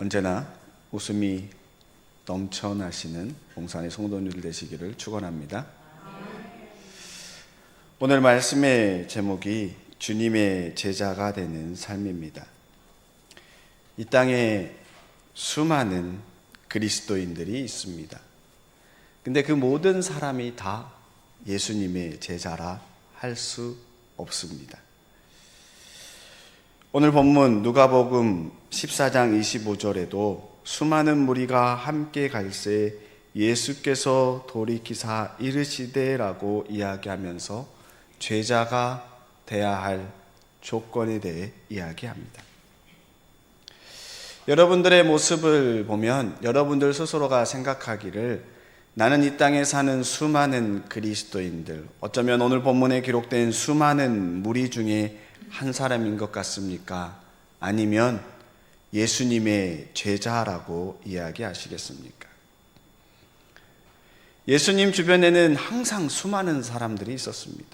언제나 웃음이 넘쳐나시는 봉산의 성도님들 되시기를 축원합니다. 오늘 말씀의 제목이 주님의 제자가 되는 삶입니다. 이 땅에 수많은 그리스도인들이 있습니다. 근데 그 모든 사람이 다 예수님의 제자라 할 수 없습니다. 오늘 본문 누가복음 14장 25절에도 수많은 무리가 함께 갈새 예수께서 돌이키사 이르시되라고 이야기하면서 제자가 돼야 할 조건에 대해 이야기합니다. 여러분들의 모습을 보면 여러분들 스스로가 생각하기를 나는 이 땅에 사는 수많은 그리스도인들, 어쩌면 오늘 본문에 기록된 수많은 무리 중에 한 사람인 것 같습니까? 아니면 예수님의 제자라고 이야기하시겠습니까? 예수님 주변에는 항상 수많은 사람들이 있었습니다.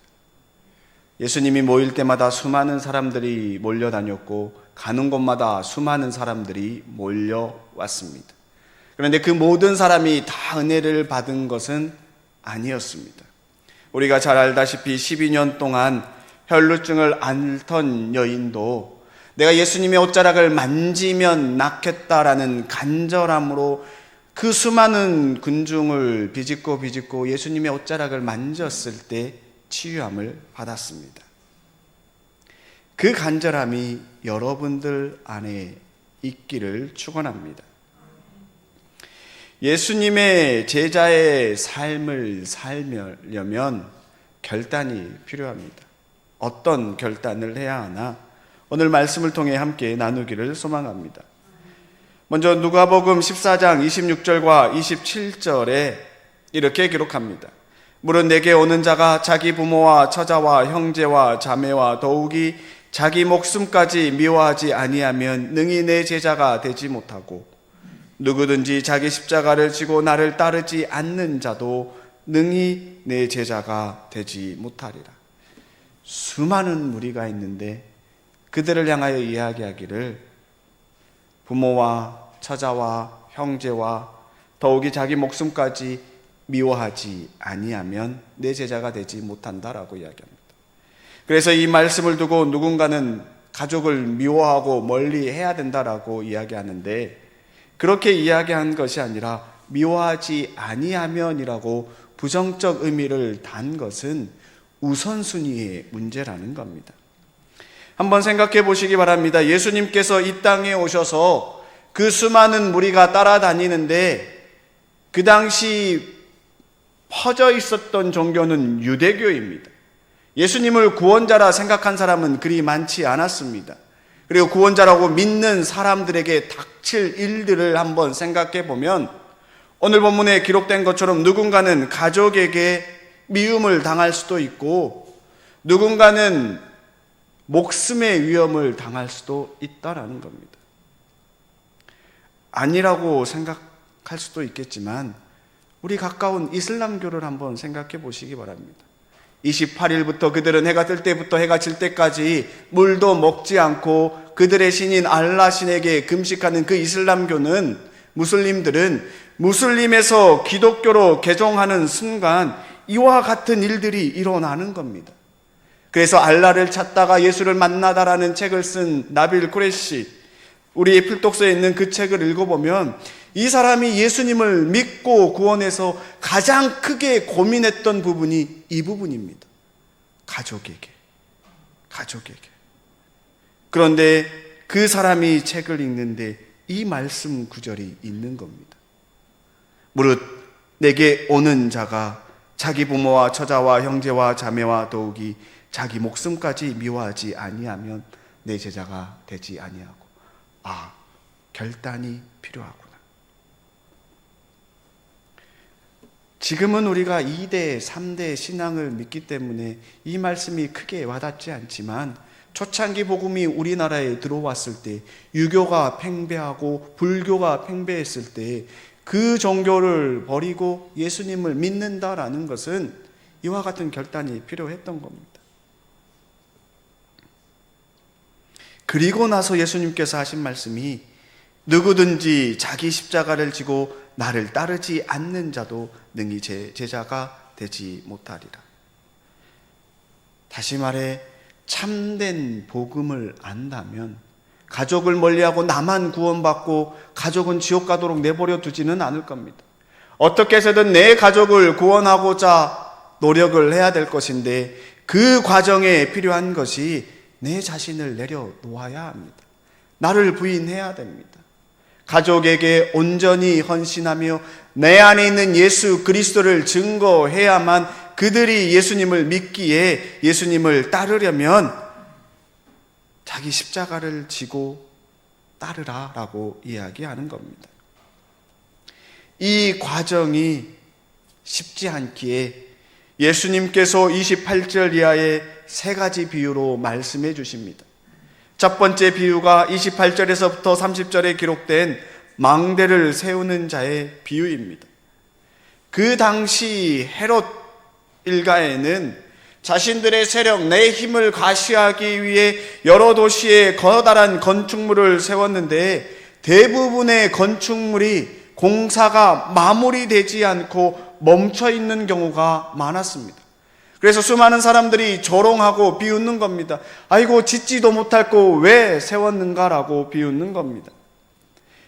예수님이 모일 때마다 수많은 사람들이 몰려다녔고 가는 곳마다 수많은 사람들이 몰려왔습니다. 그런데 그 모든 사람이 다 은혜를 받은 것은 아니었습니다. 우리가 잘 알다시피 12년 동안 혈루증을 앓던 여인도 내가 예수님의 옷자락을 만지면 낫겠다라는 간절함으로 그 수많은 군중을 비집고 예수님의 옷자락을 만졌을 때 치유함을 받았습니다. 그 간절함이 여러분들 안에 있기를 축원합니다. 예수님의 제자의 삶을 살려면 결단이 필요합니다. 어떤 결단을 해야 하나? 오늘 말씀을 통해 함께 나누기를 소망합니다. 먼저 누가복음 14장 26절과 27절에 이렇게 기록합니다. 무릇 내게 오는 자가 자기 부모와 처자와 형제와 자매와 더욱이 자기 목숨까지 미워하지 아니하면 능히 내 제자가 되지 못하고 누구든지 자기 십자가를 지고 나를 따르지 않는 자도 능히 내 제자가 되지 못하리라. 수많은 무리가 있는데 그들을 향하여 이야기하기를 부모와 처자와 형제와 더욱이 자기 목숨까지 미워하지 아니하면 내 제자가 되지 못한다라고 이야기합니다. 그래서 이 말씀을 두고 누군가는 가족을 미워하고 멀리 해야 된다라고 이야기하는데 그렇게 이야기한 것이 아니라 미워하지 아니하면이라고 부정적 의미를 단 것은 우선순위의 문제라는 겁니다. 한번 생각해 보시기 바랍니다. 예수님께서 이 땅에 오셔서 그 수많은 무리가 따라다니는데 그 당시 퍼져 있었던 종교는 유대교입니다. 예수님을 구원자라 생각한 사람은 그리 많지 않았습니다. 그리고 구원자라고 믿는 사람들에게 닥칠 일들을 한번 생각해 보면 오늘 본문에 기록된 것처럼 누군가는 가족에게 미움을 당할 수도 있고 누군가는 목숨의 위험을 당할 수도 있다라는 겁니다. 아니라고 생각할 수도 있겠지만 우리 가까운 이슬람교를 한번 생각해 보시기 바랍니다. 28일부터 그들은 해가 뜰 때부터 해가 질 때까지 물도 먹지 않고 그들의 신인 알라 신에게 금식하는 그 이슬람교는 무슬림들은 무슬림에서 기독교로 개종하는 순간 이와 같은 일들이 일어나는 겁니다. 그래서 알라를 찾다가 예수를 만나다라는 책을 쓴 나빌 쿠레시, 우리의 필독서에 있는 그 책을 읽어보면 이 사람이 예수님을 믿고 구원해서 가장 크게 고민했던 부분이 이 부분입니다. 가족에게. 그런데 그 사람이 책을 읽는데 이 말씀 구절이 있는 겁니다. 무릇 내게 오는 자가 자기 부모와 처자와 형제와 자매와 더욱이 자기 목숨까지 미워하지 아니하면 내 제자가 되지 아니하고. 결단이 필요하구나. 지금은 우리가 2대, 3대 신앙을 믿기 때문에 이 말씀이 크게 와닿지 않지만 초창기 복음이 우리나라에 들어왔을 때 유교가 팽배하고 불교가 팽배했을 때 그 종교를 버리고 예수님을 믿는다라는 것은 이와 같은 결단이 필요했던 겁니다. 그리고 나서 예수님께서 하신 말씀이 누구든지 자기 십자가를 지고 나를 따르지 않는 자도 능히 제 제자가 되지 못하리라. 다시 말해 참된 복음을 안다면 가족을 멀리하고 나만 구원받고 가족은 지옥 가도록 내버려 두지는 않을 겁니다. 어떻게 해서든 내 가족을 구원하고자 노력을 해야 될 것인데 그 과정에 필요한 것이 내 자신을 내려놓아야 합니다. 나를 부인해야 됩니다. 가족에게 온전히 헌신하며 내 안에 있는 예수 그리스도를 증거해야만 그들이 예수님을 믿기에 예수님을 따르려면 자기 십자가를 지고 따르라 라고 이야기하는 겁니다. 이 과정이 쉽지 않기에 예수님께서 28절 이하의 세 가지 비유로 말씀해 주십니다. 첫 번째 비유가 28절에서부터 30절에 기록된 망대를 세우는 자의 비유입니다. 그 당시 헤롯 일가에는 자신들의 세력, 내 힘을 과시하기 위해 여러 도시에 커다란 건축물을 세웠는데 대부분의 건축물이 공사가 마무리되지 않고 멈춰 있는 경우가 많았습니다. 그래서 수많은 사람들이 조롱하고 비웃는 겁니다. 아이고 짓지도 못할 거 왜 세웠는가라고 비웃는 겁니다.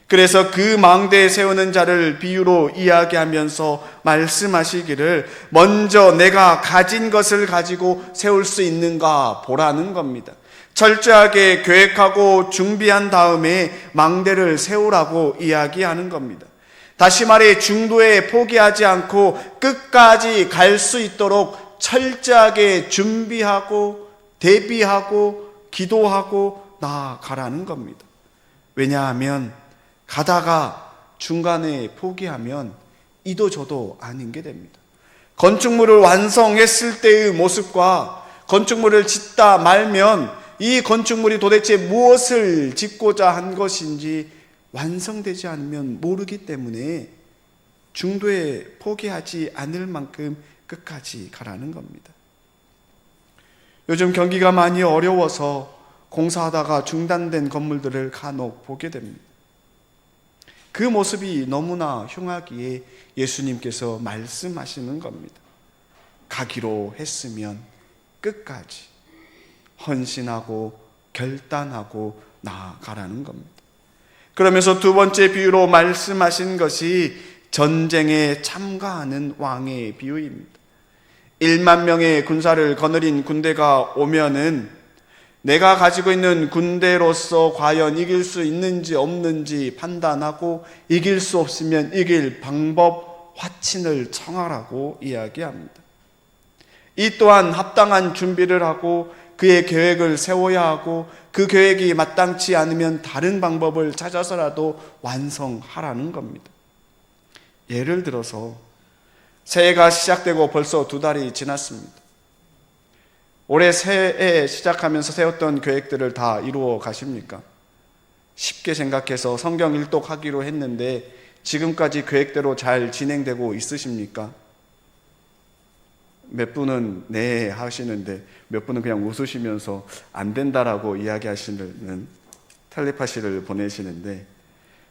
그래서 그 망대에 세우는 자를 비유로 이야기하면서 말씀하시기를 먼저 내가 가진 것을 가지고 세울 수 있는가 보라는 겁니다. 철저하게 계획하고 준비한 다음에 망대를 세우라고 이야기하는 겁니다. 다시 말해 중도에 포기하지 않고 끝까지 갈 수 있도록 철저하게 준비하고 대비하고 기도하고 나아가라는 겁니다. 왜냐하면 가다가 중간에 포기하면 이도 저도 아닌 게 됩니다. 건축물을 완성했을 때의 모습과 건축물을 짓다 말면 이 건축물이 도대체 무엇을 짓고자 한 것인지 완성되지 않으면 모르기 때문에 중도에 포기하지 않을 만큼 끝까지 가라는 겁니다. 요즘 경기가 많이 어려워서 공사하다가 중단된 건물들을 간혹 보게 됩니다. 그 모습이 너무나 흉하기에 예수님께서 말씀하시는 겁니다. 가기로 했으면 끝까지 헌신하고 결단하고 나아가라는 겁니다. 그러면서 두 번째 비유로 말씀하신 것이 전쟁에 참가하는 왕의 비유입니다. 1만 명의 군사를 거느린 군대가 오면은 내가 가지고 있는 군대로서 과연 이길 수 있는지 없는지 판단하고 이길 수 없으면 이길 방법, 화친을 청하라고 이야기합니다. 이 또한 합당한 준비를 하고 그의 계획을 세워야 하고 그 계획이 마땅치 않으면 다른 방법을 찾아서라도 완성하라는 겁니다. 예를 들어서 새해가 시작되고 벌써 2달이 지났습니다. 올해 새해 시작하면서 세웠던 계획들을 다 이루어 가십니까? 쉽게 생각해서 성경 일독하기로 했는데 지금까지 계획대로 잘 진행되고 있으십니까? 몇 분은 네 하시는데 몇 분은 그냥 웃으시면서 안 된다라고 이야기하시는 텔레파시를 보내시는데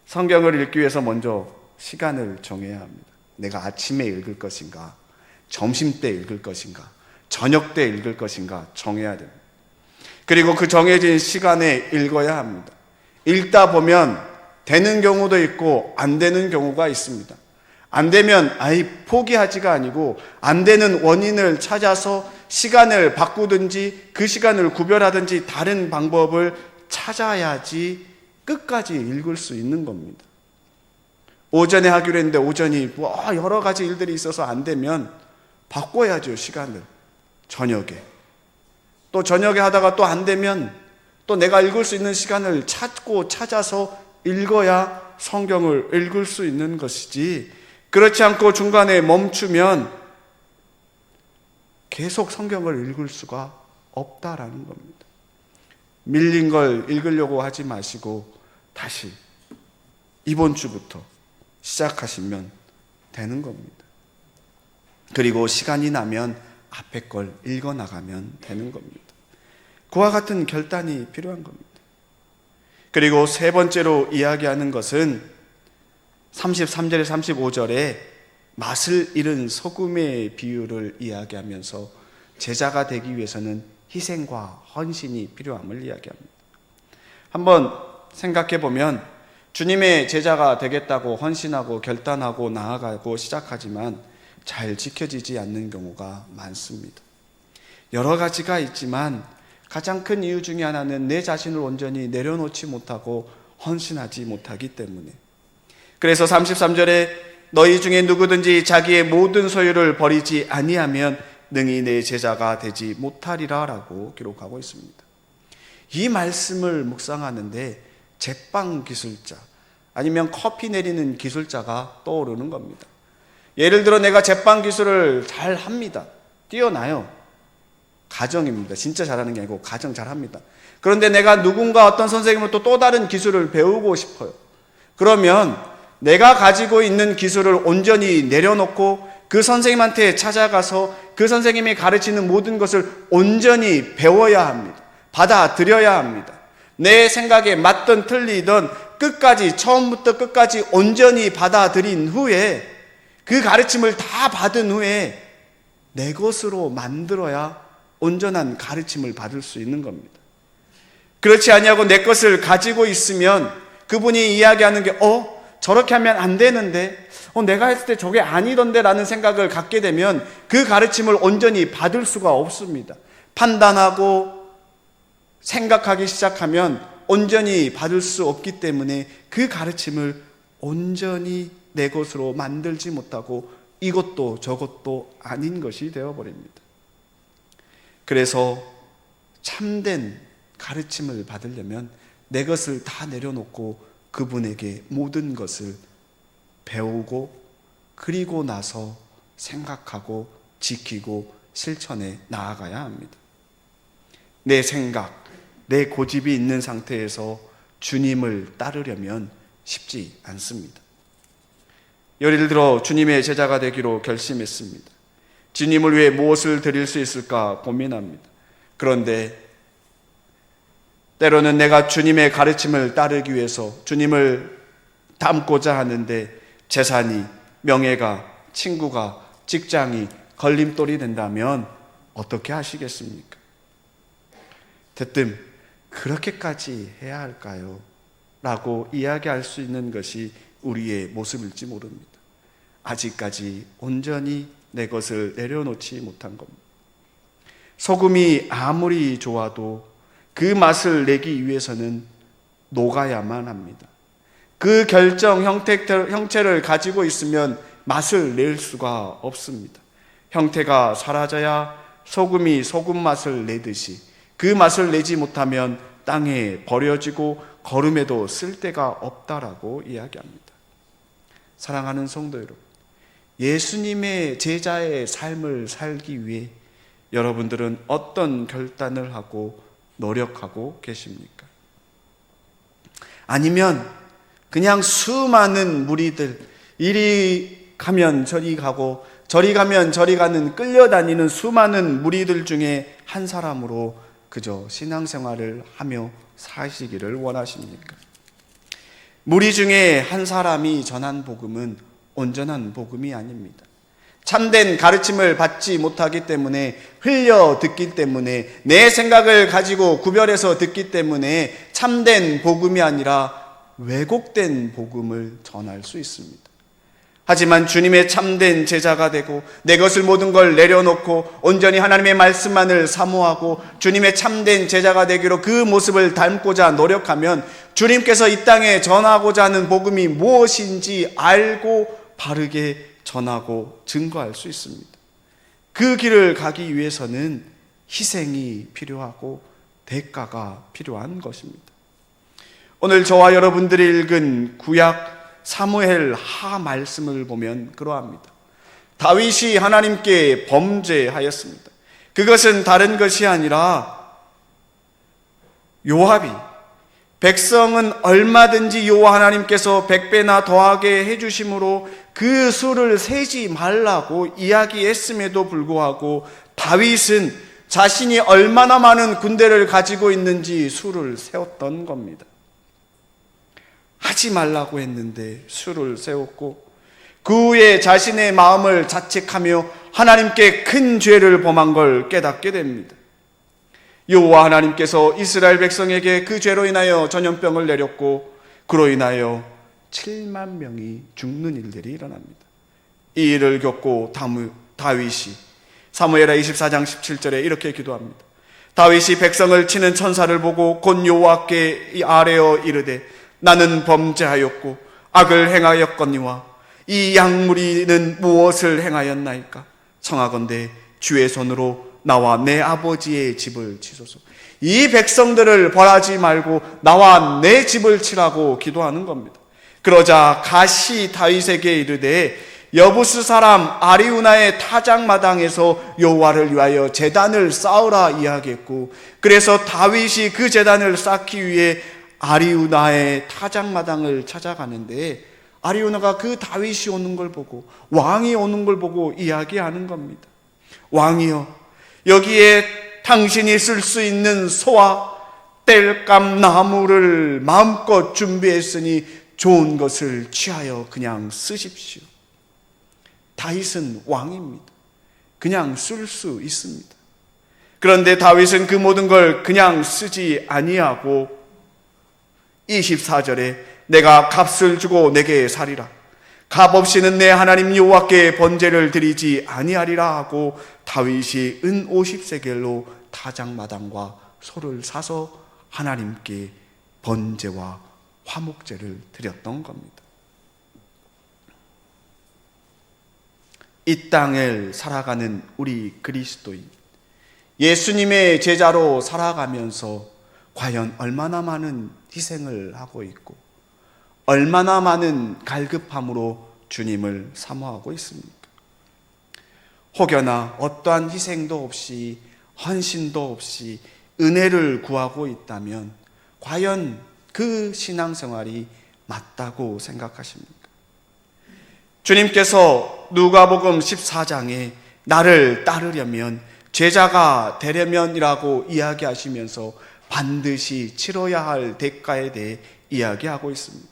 성경을 읽기 위해서 먼저 시간을 정해야 합니다. 내가 아침에 읽을 것인가, 점심 때 읽을 것인가, 저녁 때 읽을 것인가 정해야 됩니다. 그리고 그 정해진 시간에 읽어야 합니다. 읽다 보면 되는 경우도 있고 안 되는 경우가 있습니다. 안 되면 포기하지가 아니고 안 되는 원인을 찾아서 시간을 바꾸든지 그 시간을 구별하든지 다른 방법을 찾아야지 끝까지 읽을 수 있는 겁니다. 오전에 하기로 했는데 오전이 여러 가지 일들이 있어서 안 되면 바꿔야죠. 시간을 저녁에. 또 저녁에 하다가 또 안 되면 또 내가 읽을 수 있는 시간을 찾아서 읽어야 성경을 읽을 수 있는 것이지, 그렇지 않고 중간에 멈추면 계속 성경을 읽을 수가 없다라는 겁니다. 밀린 걸 읽으려고 하지 마시고 다시 이번 주부터 시작하시면 되는 겁니다. 그리고 시간이 나면 앞에 걸 읽어나가면 되는 겁니다. 그와 같은 결단이 필요한 겁니다. 그리고 세 번째로 이야기하는 것은 33절에 35절에 맛을 잃은 소금의 비유를 이야기하면서 제자가 되기 위해서는 희생과 헌신이 필요함을 이야기합니다. 한번 생각해 보면 주님의 제자가 되겠다고 헌신하고 결단하고 나아가고 시작하지만 잘 지켜지지 않는 경우가 많습니다. 여러 가지가 있지만 가장 큰 이유 중에 하나는 내 자신을 온전히 내려놓지 못하고 헌신하지 못하기 때문에. 그래서 33절에 너희 중에 누구든지 자기의 모든 소유를 버리지 아니하면 능히 내 제자가 되지 못하리라 라고 기록하고 있습니다. 이 말씀을 묵상하는데 제빵 기술자 아니면 커피 내리는 기술자가 떠오르는 겁니다. 예를 들어 내가 제빵 기술을 잘 합니다. 뛰어나요. 가정입니다. 진짜 잘하는 게 아니고 가정 잘합니다. 그런데 내가 누군가 어떤 선생님으로부터 또 다른 기술을 배우고 싶어요. 그러면 내가 가지고 있는 기술을 온전히 내려놓고 그 선생님한테 찾아가서 그 선생님이 가르치는 모든 것을 온전히 배워야 합니다. 받아들여야 합니다. 내 생각에 맞든 틀리든 끝까지 처음부터 끝까지 온전히 받아들인 후에 그 가르침을 다 받은 후에 내 것으로 만들어야 온전한 가르침을 받을 수 있는 겁니다. 그렇지 아니하고 내 것을 가지고 있으면 그분이 이야기하는 게 저렇게 하면 안 되는데 내가 했을 때 저게 아니던데 라는 생각을 갖게 되면 그 가르침을 온전히 받을 수가 없습니다. 판단하고 생각하기 시작하면 온전히 받을 수 없기 때문에 그 가르침을 온전히 내 것으로 만들지 못하고 이것도 저것도 아닌 것이 되어버립니다. 그래서 참된 가르침을 받으려면 내 것을 다 내려놓고 그분에게 모든 것을 배우고 그리고 나서 생각하고 지키고 실천해 나아가야 합니다. 내 생각, 내 고집이 있는 상태에서 주님을 따르려면 쉽지 않습니다. 예를 들어 주님의 제자가 되기로 결심했습니다. 주님을 위해 무엇을 드릴 수 있을까 고민합니다. 그런데 때로는 내가 주님의 가르침을 따르기 위해서 주님을 닮고자 하는데 재산이, 명예가, 친구가, 직장이 걸림돌이 된다면 어떻게 하시겠습니까? 대뜸 그렇게까지 해야 할까요? 라고 이야기할 수 있는 것이 우리의 모습일지 모릅니다. 아직까지 온전히 내 것을 내려놓지 못한 겁니다. 소금이 아무리 좋아도 그 맛을 내기 위해서는 녹아야만 합니다. 그 결정 형체를 가지고 있으면 맛을 낼 수가 없습니다. 형태가 사라져야 소금이 소금 맛을 내듯이 그 맛을 내지 못하면 땅에 버려지고 거름에도 쓸데가 없다라고 이야기합니다. 사랑하는 성도 여러분, 예수님의 제자의 삶을 살기 위해 여러분들은 어떤 결단을 하고 노력하고 계십니까? 아니면 그냥 수많은 무리들, 이리 가면 저리 가고 저리 가면 저리 가는 끌려다니는 수많은 무리들 중에 한 사람으로 그저 신앙생활을 하며 사시기를 원하십니까? 무리 중에 한 사람이 전한 복음은 온전한 복음이 아닙니다. 참된 가르침을 받지 못하기 때문에 흘려 듣기 때문에 내 생각을 가지고 구별해서 듣기 때문에 참된 복음이 아니라 왜곡된 복음을 전할 수 있습니다. 하지만 주님의 참된 제자가 되고 내 것을 모든 걸 내려놓고 온전히 하나님의 말씀만을 사모하고 주님의 참된 제자가 되기로 그 모습을 닮고자 노력하면 주님께서 이 땅에 전하고자 하는 복음이 무엇인지 알고 바르게 전하고 증거할 수 있습니다. 그 길을 가기 위해서는 희생이 필요하고 대가가 필요한 것입니다. 오늘 저와 여러분들이 읽은 구약 사무엘 하 말씀을 보면 그러합니다. 다윗이 하나님께 범죄하였습니다. 그것은 다른 것이 아니라 요압이 백성은 얼마든지 여호와 하나님께서 100배나 더하게 해주심으로 그 수를 세지 말라고 이야기했음에도 불구하고 다윗은 자신이 얼마나 많은 군대를 가지고 있는지 수를 세웠던 겁니다. 하지 말라고 했는데 수를 세웠고 그 후에 자신의 마음을 자책하며 하나님께 큰 죄를 범한 걸 깨닫게 됩니다. 여호와 하나님께서 이스라엘 백성에게 그 죄로 인하여 전염병을 내렸고 그로 인하여 7만 명이 죽는 일들이 일어납니다. 이 일을 겪고 다윗이 사무엘하 24장 17절에 이렇게 기도합니다. 다윗이 백성을 치는 천사를 보고 곧 여호와께 아뢰어 이르되 나는 범죄하였고 악을 행하였거니와 이 양무리는 무엇을 행하였나이까? 청하건대 주의 손으로 나와 내 아버지의 집을 치소서. 이 백성들을 벌하지 말고 나와 내 집을 치라고 기도하는 겁니다. 그러자 가시 다윗에게 이르되 여부스 사람 아리우나의 타작마당에서 여호와를 위하여 제단을 쌓으라 이야기했고, 그래서 다윗이 그 제단을 쌓기 위해 아리우나의 타작마당을 찾아가는데 아리우나가 그 다윗이 오는 걸 보고, 왕이 오는 걸 보고 이야기하는 겁니다. 왕이여, 여기에 당신이 쓸 수 있는 소와 땔감 나무를 마음껏 준비했으니 좋은 것을 취하여 그냥 쓰십시오. 다윗은 왕입니다. 그냥 쓸 수 있습니다. 그런데 다윗은 그 모든 걸 그냥 쓰지 아니하고 24절에 내가 값을 주고 내게 사리라. 값 없이는 내 하나님 여호와께 번제를 드리지 아니하리라 하고 다윗이 은 50세겔로 타작마당과 소를 사서 하나님께 번제와 화목제를 드렸던 겁니다. 이 땅을 살아가는 우리 그리스도인, 예수님의 제자로 살아가면서 과연 얼마나 많은 희생을 하고 있고 얼마나 많은 갈급함으로 주님을 사모하고 있습니까? 혹여나 어떠한 희생도 없이 헌신도 없이 은혜를 구하고 있다면 과연 그 신앙생활이 맞다고 생각하십니까? 주님께서 누가복음 14장에 나를 따르려면, 제자가 되려면이라고 이야기하시면서 반드시 치러야 할 대가에 대해 이야기하고 있습니다.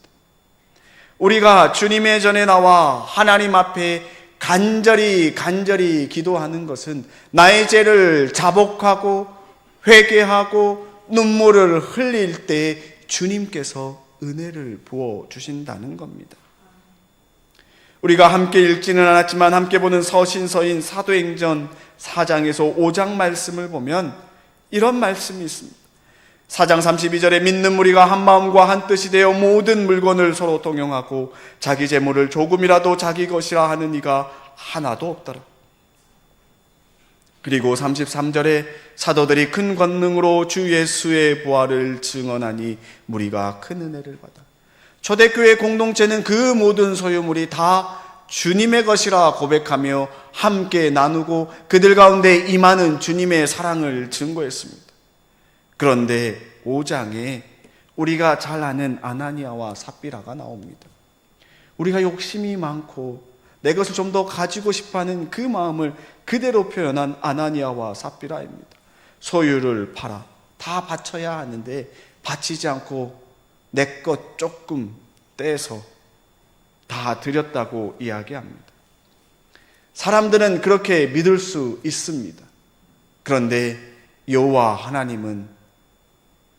우리가 주님의 전에 나와 하나님 앞에 간절히 기도하는 것은 나의 죄를 자복하고 회개하고 눈물을 흘릴 때 주님께서 은혜를 부어 주신다는 겁니다. 우리가 함께 읽지는 않았지만 함께 보는 서신서인 사도행전 4장에서 5장 말씀을 보면 이런 말씀이 있습니다. 4장 32절에 믿는 무리가 한 마음과 한 뜻이 되어 모든 물건을 서로 동용하고 자기 재물을 조금이라도 자기 것이라 하는 이가 하나도 없더라. 그리고 33절에 사도들이 큰 권능으로 주 예수의 부활을 증언하니 무리가 큰 은혜를 받아. 초대교회 공동체는 그 모든 소유물이 다 주님의 것이라 고백하며 함께 나누고 그들 가운데 임하는 주님의 사랑을 증거했습니다. 그런데 5장에 우리가 잘 아는 아나니아와 삽비라가 나옵니다. 우리가 욕심이 많고 내 것을 좀 더 가지고 싶어하는 그 마음을 그대로 표현한 아나니아와 삽비라입니다. 소유를 팔아 다 바쳐야 하는데 바치지 않고 내 것 조금 떼서 다 드렸다고 이야기합니다. 사람들은 그렇게 믿을 수 있습니다. 그런데 여호와 하나님은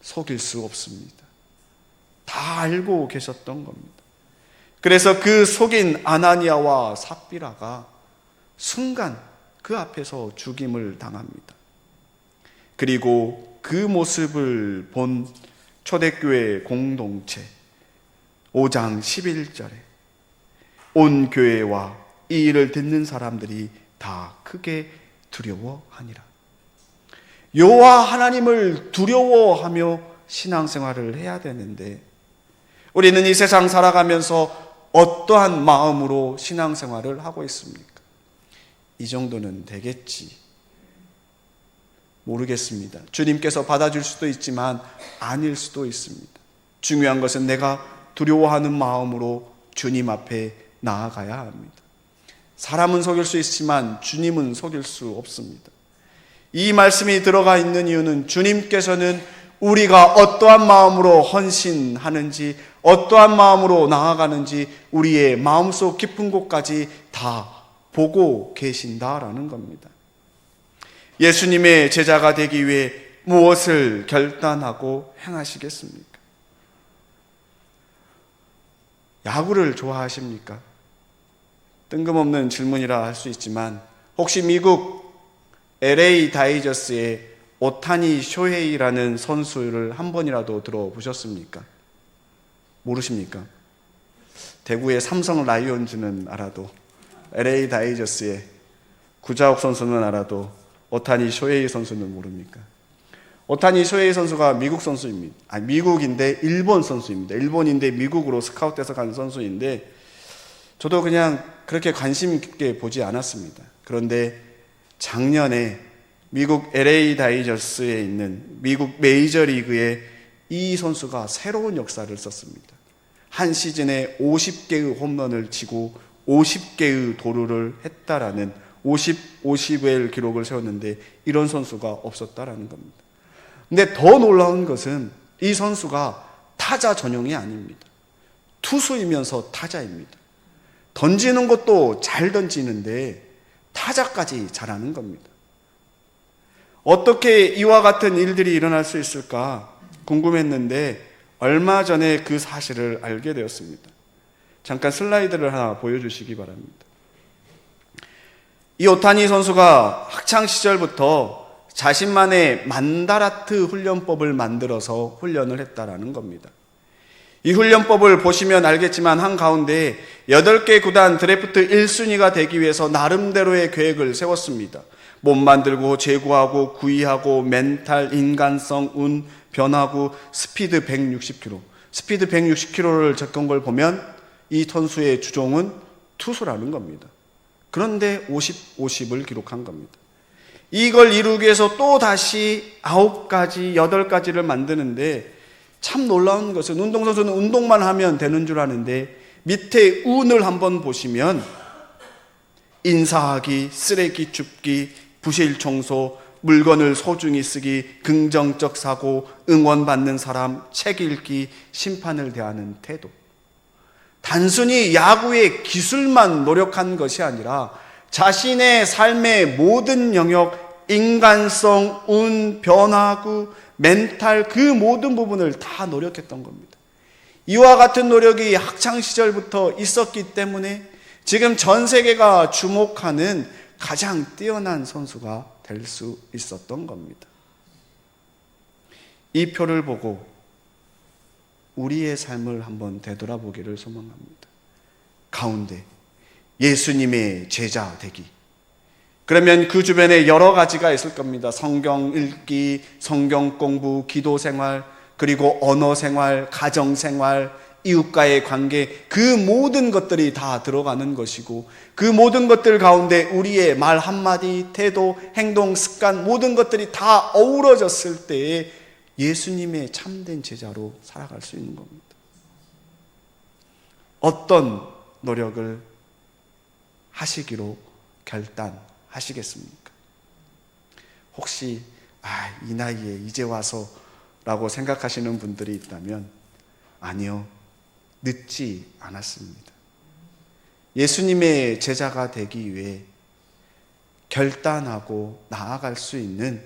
속일 수 없습니다. 다 알고 계셨던 겁니다. 그래서 그 속인 아나니아와 삽비라가 순간 그 앞에서 죽임을 당합니다. 그리고 그 모습을 본 초대교회 공동체 5장 11절에 온 교회와 이 일을 듣는 사람들이 다 크게 두려워하니라. 여호와 하나님을 두려워하며 신앙생활을 해야 되는데 우리는 이 세상 살아가면서 어떠한 마음으로 신앙생활을 하고 있습니까? 이 정도는 되겠지. 모르겠습니다. 주님께서 받아줄 수도 있지만 아닐 수도 있습니다. 중요한 것은 내가 두려워하는 마음으로 주님 앞에 나아가야 합니다. 사람은 속일 수 있지만 주님은 속일 수 없습니다. 이 말씀이 들어가 있는 이유는 주님께서는 우리가 어떠한 마음으로 헌신하는지 어떠한 마음으로 나아가는지 우리의 마음속 깊은 곳까지 다 보고 계신다라는 겁니다. 예수님의 제자가 되기 위해 무엇을 결단하고 행하시겠습니까? 야구를 좋아하십니까? 뜬금없는 질문이라 할 수 있지만 혹시 미국 LA 다이저스의 오타니 쇼헤이라는 선수를 한 번이라도 들어보셨습니까? 모르십니까? 대구의 삼성 라이온즈는 알아도 LA 다이저스의 구자욱 선수는 알아도 오타니 쇼헤이 선수는 모릅니까? 오타니 쇼헤이 선수가 미국 선수입니다. 미국인데 일본 선수입니다. 일본인데 미국으로 스카웃돼서 간 선수인데 저도 그냥 그렇게 관심 있게 보지 않았습니다. 그런데 작년에 미국 LA 다이저스에 있는 미국 메이저리그에 이 선수가 새로운 역사를 썼습니다. 한 시즌에 50개의 홈런을 치고 50개의 도루를 했다라는 50의 기록을 세웠는데 이런 선수가 없었다라는 겁니다. 근데 더 놀라운 것은 이 선수가 타자 전용이 아닙니다. 투수이면서 타자입니다. 던지는 것도 잘 던지는데 타자까지 잘하는 겁니다. 어떻게 이와 같은 일들이 일어날 수 있을까 궁금했는데 얼마 전에 그 사실을 알게 되었습니다. 잠깐 슬라이드를 하나 보여주시기 바랍니다. 이 오타니 선수가 학창시절부터 자신만의 만다라트 훈련법을 만들어서 훈련을 했다라는 겁니다. 이 훈련법을 보시면 알겠지만 한가운데 8개 구단 드래프트 1순위가 되기 위해서 나름대로의 계획을 세웠습니다. 몸 만들고 제구하고 구위하고 멘탈, 인간성, 운, 변화구, 스피드 160km. 스피드 160km를 적은 걸 보면 이 선수의 주종은 투수라는 겁니다. 그런데 50을 기록한 겁니다. 이걸 이루기 위해서 또 다시 9가지, 8가지를 만드는데 참 놀라운 것은 운동선수는 운동만 하면 되는 줄 아는데 밑에 운을 한번 보시면 인사하기, 쓰레기 줍기, 부실 청소, 물건을 소중히 쓰기, 긍정적 사고, 응원받는 사람, 책 읽기, 심판을 대하는 태도. 단순히 야구의 기술만 노력한 것이 아니라 자신의 삶의 모든 영역, 인간성, 운, 변화구, 멘탈 그 모든 부분을 다 노력했던 겁니다. 이와 같은 노력이 학창시절부터 있었기 때문에 지금 전 세계가 주목하는 가장 뛰어난 선수가 될 수 있었던 겁니다. 이 표를 보고 우리의 삶을 한번 되돌아보기를 소망합니다. 가운데 예수님의 제자 되기. 그러면 그 주변에 여러 가지가 있을 겁니다. 성경 읽기, 성경 공부, 기도 생활, 그리고 언어 생활, 가정 생활, 이웃과의 관계, 그 모든 것들이 다 들어가는 것이고 그 모든 것들 가운데 우리의 말 한마디, 태도, 행동, 습관 모든 것들이 다 어우러졌을 때에 예수님의 참된 제자로 살아갈 수 있는 겁니다. 어떤 노력을 하시기로 결단하시겠습니까? 혹시 이 나이에 이제 와서 라고 생각하시는 분들이 있다면 아니요, 늦지 않았습니다. 예수님의 제자가 되기 위해 결단하고 나아갈 수 있는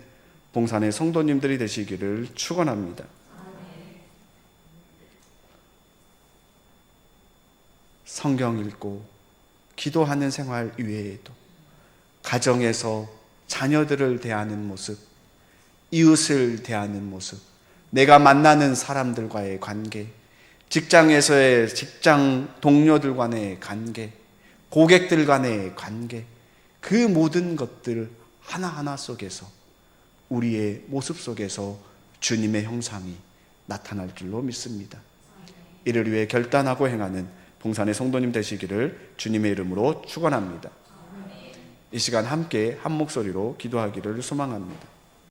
봉산의 성도님들이 되시기를 축원합니다. 성경 읽고 기도하는 생활 이외에도 가정에서 자녀들을 대하는 모습, 이웃을 대하는 모습, 내가 만나는 사람들과의 관계, 직장에서의 직장 동료들 간의 관계, 고객들 간의 관계, 그 모든 것들 하나하나 속에서 우리의 모습 속에서 주님의 형상이 나타날 줄로 믿습니다. 이를 위해 결단하고 행하는 봉산의 성도님 되시기를 주님의 이름으로 축원합니다. 이 시간 함께 한 목소리로 기도하기를 소망합니다.